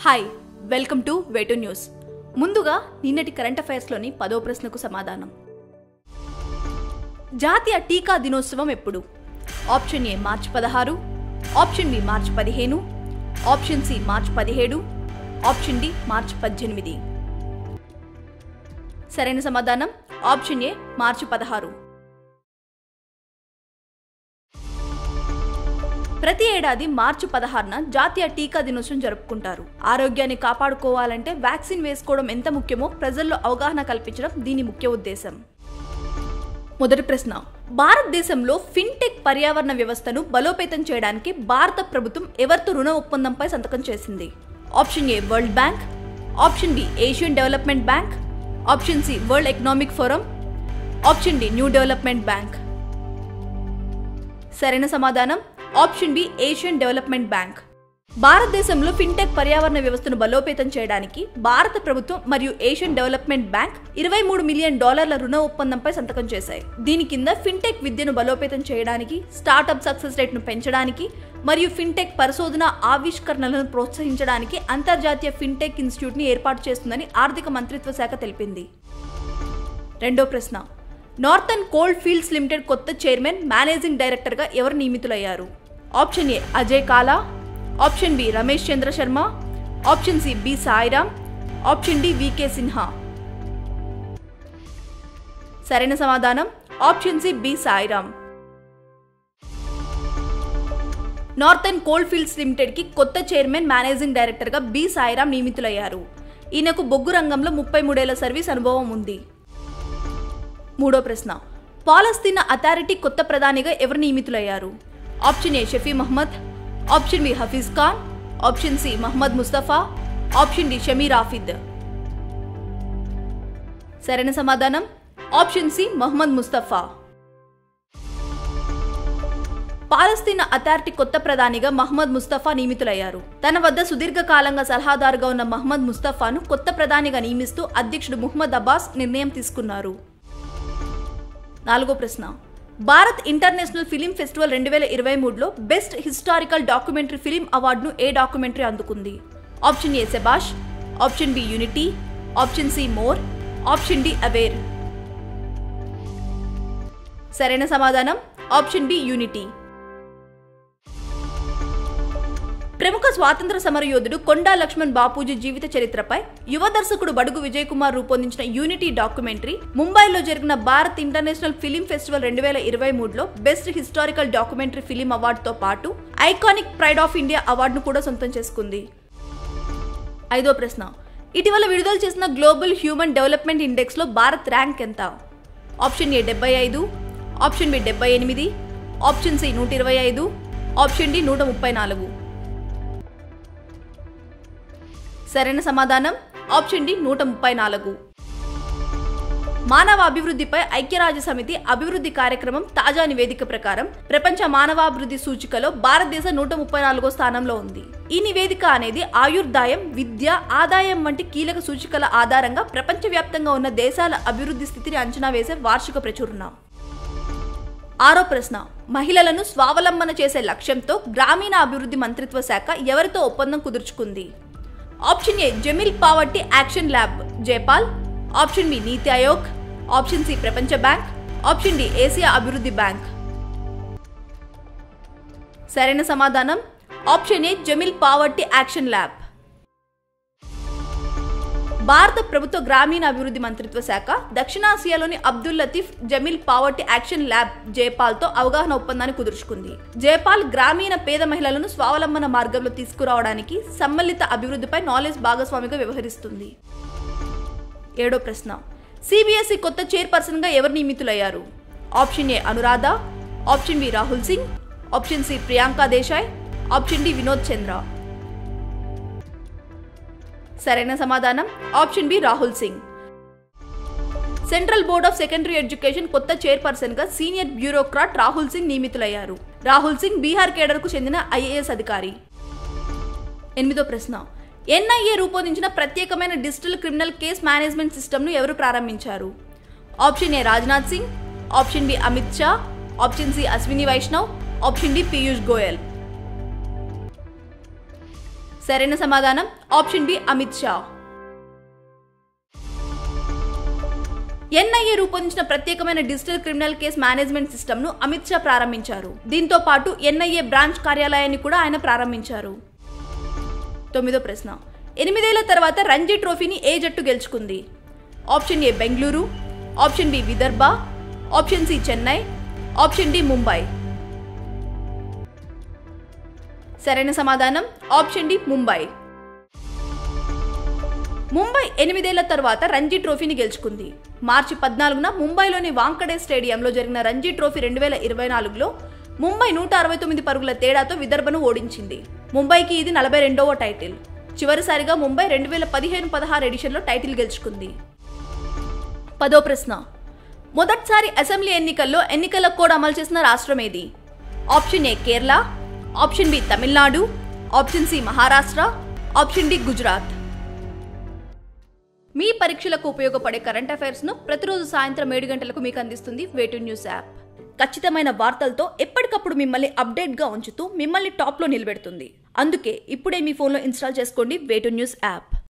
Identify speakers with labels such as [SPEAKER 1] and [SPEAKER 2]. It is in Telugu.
[SPEAKER 1] హాయ్ వెల్కమ్ టు వేటు న్యూస్. ముందుగా నిన్నటి కరెంట్ అఫైర్స్లోని 10వ ప్రశ్నకు సమాధానం. జాతీయ టీకా దినోత్సవం ఎప్పుడు? Option A March 16, option B March 15, option C March 17, option D March 18. సరైన సమాధానం ఆప్షన్ ఏ మార్చి 16. ప్రతి ఏడాది మార్చి 16న జాతీయ టీకా దినోత్సవం జరుపుకుంటారు. ఆరోగ్యాన్ని కాపాడుకోవాలంటే వ్యాక్సిన్ వేసుకోవడం ఎంత ముఖ్యమో ప్రజల్లో అవగాహన కల్పించడం దీని ముఖ్య ఉద్దేశం. మొదటి ప్రశ్న, భారతదేశంలో ఫిన్టెక్ పర్యావరణ వ్యవస్థను బలోపేతం చేయడానికి భారత ప్రభుత్వం ఎవరితో రుణ ఒప్పందంపై సంతకం చేసింది? Option A world bank, option B Asian development bank, option C world economic forum, option D new development bank. సరైన సమాధానం option B Asian development bank. భారతదేశంలో ఫిన్టెక్ పర్యావరణ వ్యవస్థను బలోపేతం చేయడానికి భారత ప్రభుత్వం మరియు ఏషియన్ డెవలప్మెంట్ బ్యాంక్ $23 మిలియన్ రుణ ఒప్పందంపై సంతకం చేశాయి. దీని కింద ఫిన్టెక్ విద్యను బలోపేతం చేయడానికి, స్టార్టప్ సక్సెస్ రేట్ను పెంచడానికి మరియు ఫిన్టెక్ పరిశోధన ఆవిష్కరణలను ప్రోత్సహించడానికి అంతర్జాతీయ ఫిన్టెక్ ఇన్స్టిట్యూట్ని ఏర్పాటు చేస్తుందని ఆర్థిక మంత్రిత్వ శాఖ తెలిపింది. రెండో ప్రశ్న, నార్థన్ కోల్డ్ ఫీల్డ్స్ లిమిటెడ్ కొత్త చైర్మన్, మేనేజింగ్ డైరెక్టర్గా ఎవరు నియమితులయ్యారు? Option A Ajay Kala, option B Ramesh Chandra Sharma, option C B Sairam, option D V K Sinha. సరైన సమాధానం option C B Sairam. Northern coal fields limited కి కొత్త చైర్మన్, మేనేజింగ్ డైరెక్టర్గా బి సాయిరామ్ నియమితులయ్యారు. ఈయనకు బొగ్గు రంగంలో 33 ఏళ్ల సర్వీస్ అనుభవం ఉంది. మూడో ప్రశ్న, పాలస్తీనా అథారిటీ కొత్త ప్రధానిగా ఎవరు నియమితులయ్యారు? Option A Shafi Mohammad, option B Hafeez Khan, option C Mohammad Mustafa, option D Shamir Afid. సరైన సమాధానం ఆప్షన్ సి మహ్మద్ ముస్తఫా. పాలస్తీనా అథారిటీ కొత్త ప్రధానిగా మహ్మద్ ముస్తఫా నియమితులయ్యారు. తన వద్ద సుదీర్ఘకాలంగా సలహాదారుగా ఉన్న మహ్మద్ ముస్తఫాను కొత్త ప్రధానిగా నియమిస్తూ అధ్యక్షుడు ముహమ్మద్ అబ్బాస్ నిర్ణయం తీసుకున్నారు. నాలుగో ప్రశ్న, భారత్ ఇంటర్నేషనల్ ఫిలిం ఫెస్టివల్ 2023లో బెస్ట్ హిస్టారికల్ డాక్యుమెంటరీ ఫిలిం అవార్డును ఏ డాక్యుమెంటరీ అందుకుంది? ఆప్షన్ ఏ సెబాష్, option B unity, option C more, option D aware. సరైన సమాధానం ఆప్షన్ బి యూనిటీ. ప్రముఖ స్వాతంత్ర సమరయోధుడు కొండా లక్ష్మణ్ బాపూజీ జీవిత చరిత్రపై యువ దర్శకుడు బడుగు విజయ్ కుమార్ రూపొందించిన యూనిటీ డాక్యుమెంటరీ ముంబైలో జరిగిన భారత్ ఇంటర్నేషనల్ ఫిలిం ఫెస్టివల్ 2023లో బెస్ట్ హిస్టారికల్ డాక్యుమెంటరీ ఫిలిం అవార్డుతో పాటు ఐకానిక్ ప్రైడ్ ఆఫ్ ఇండియా అవార్డును కూడా సొంతం చేసుకుంది. ఐదో ప్రశ్న, ఇటీవల విడుదల చేసిన గ్లోబల్ హ్యూమన్ డెవలప్మెంట్ ఇండెక్స్ లో భారత్ ర్యాంక్ ఎంత? Option A 75, option B 78, option C 125, option D 134. సరైన సమాధానం ఆప్షన్ డి 134. మానవ అభివృద్ధిపై ఐక్యరాజ్య సమితి అభివృద్ధి కార్యక్రమం తాజా నివేదిక ప్రకారం ప్రపంచ మానవాభివృద్ధి సూచికలో భారతదేశం 134వ స్థానంలో ఉంది. ఈ నివేదిక అనేది ఆయుర్దాయం, విద్య, ఆదాయం వంటి కీలక సూచికల ఆధారంగా ప్రపంచవ్యాప్తంగా ఉన్న దేశాల అభివృద్ధి స్థితిని అంచనా వేసే వార్షిక ప్రచురణ. ఆరో ప్రశ్న, మహిళలను స్వావలంబన చేసే లక్ష్యంతో గ్రామీణ అభివృద్ధి మంత్రిత్వ శాఖ ఎవరితో ఒప్పందం కుదుర్చుకుంది? Option A Jameel poverty action lab JPAL, option B NITI Aayog, option C ప్రపంచ బ్యాంక్, ఆప్షన్ డి ఏసియా అభివృద్ధి బ్యాంక్. సరైన సమాధానం option A Jameel poverty action lab. భారత ప్రభుత్వ గ్రామీణ అభివృద్ధి మంత్రిత్వ శాఖ దక్షిణాసియాలోని Abdul Latif Jameel poverty action lab జైపాల్తో అవగాహన ఒప్పందాన్ని కుదుర్చుకుంది. జైపాల్ గ్రామీణ పేద మహిళలను స్వావలంబన మార్గంలో తీసుకురావడానికి సమ్మిళిత అభివృద్ధిపై నాలెడ్జ్ భాగస్వామిగా వ్యవహరిస్తుంది. ఏడో ప్రశ్న, సిబిఎస్ఈ కొత్త చైర్పర్సన్ గా ఎవరు నియమితులయ్యారు? Option A Anuradha, option B Rahul Singh, option C Priyanka Desai, option D Vinod Chandra. సరైన సమాధానం option B Rahul Singh. Central board of secondary education కొత్త చైర్పర్సన్ గా సీనియర్ బ్యూరోక్రాట్ రాహుల్ సింగ్ నియమితులయ్యారు. రాహుల్ సింగ్ బీహార్ కేడర్ కు చెందిన ఐఏఎస్ అధికారి. ఎనిమిదో ప్రశ్న, ఎన్ఐఏ రూపొందించిన ప్రత్యేకమైన digital criminal case management system ను ఎవరు ప్రారంభించారు? Option A Rajnath Singh, option B Amit Shah, option C Ashwini Vaishnaw, option D Piyush Goyal. సరైన సమాధానం option B Amit Shah. NIA రూపొందించిన ప్రత్యేకమైన digital criminal case management system ను అమిత్ షా ప్రారంభించారు. దీంతో పాటు ఎన్ఐఏ బ్రాంచ్ కార్యాలయాన్ని కూడా ఆయన ప్రారంభించారు. 9వ ప్రశ్న. 8 ఏళ్ల తర్వాత రంజీ ట్రోఫీని ఏ జట్టు గెలుచుకుంది? Option A Bengaluru, option B Vidarbha, option C Chennai, option D Mumbai. సరైన సమాధానం ఆప్షన్ డి ముంబై. ముంబై 8 ఏళ్ల తర్వాత రంజీ ట్రోఫీని గెలుచుకుంది. మార్చి 14న ముంబైలోని వాంకడే స్టేడియంలో జరిగిన రంజీ ట్రోఫీ 2024లో ముంబై 169 పరుగుల తేడాతో విదర్భను ఓడించింది. ముంబైకి ఇది 42వ టైటిల్. చివరిసారిగా ముంబై 2015-16 ఎడిషన్లో టైటిల్ గెలుచుకుంది. 10వ ప్రశ్న. మొదటిసారి అసెంబ్లీ ఎన్నికల్లో ఎన్నికల కోడ్ అమలు చేసిన రాష్ట్రం ఏది? Option A Kerala, option B Tamil Nadu, option C Maharashtra, option D Gujarat. మీ పరీక్షలకు ఉపయోగపడే కరెంట్ అఫైర్స్ ను ప్రతిరోజు సాయంత్రం 7 గంటలకు మీకు అందిస్తుంది వేటు న్యూస్ యాప్. ఖచ్చితమైన వార్తలతో ఎప్పటికప్పుడు మిమ్మల్ని అప్డేట్ గా ఉంచుతూ మిమ్మల్ని టాప్ లో నిలబెడుతుంది. అందుకే ఇప్పుడే మీ ఫోన్లో ఇన్స్టాల్ చేసుకోండి వేటు న్యూస్ యాప్.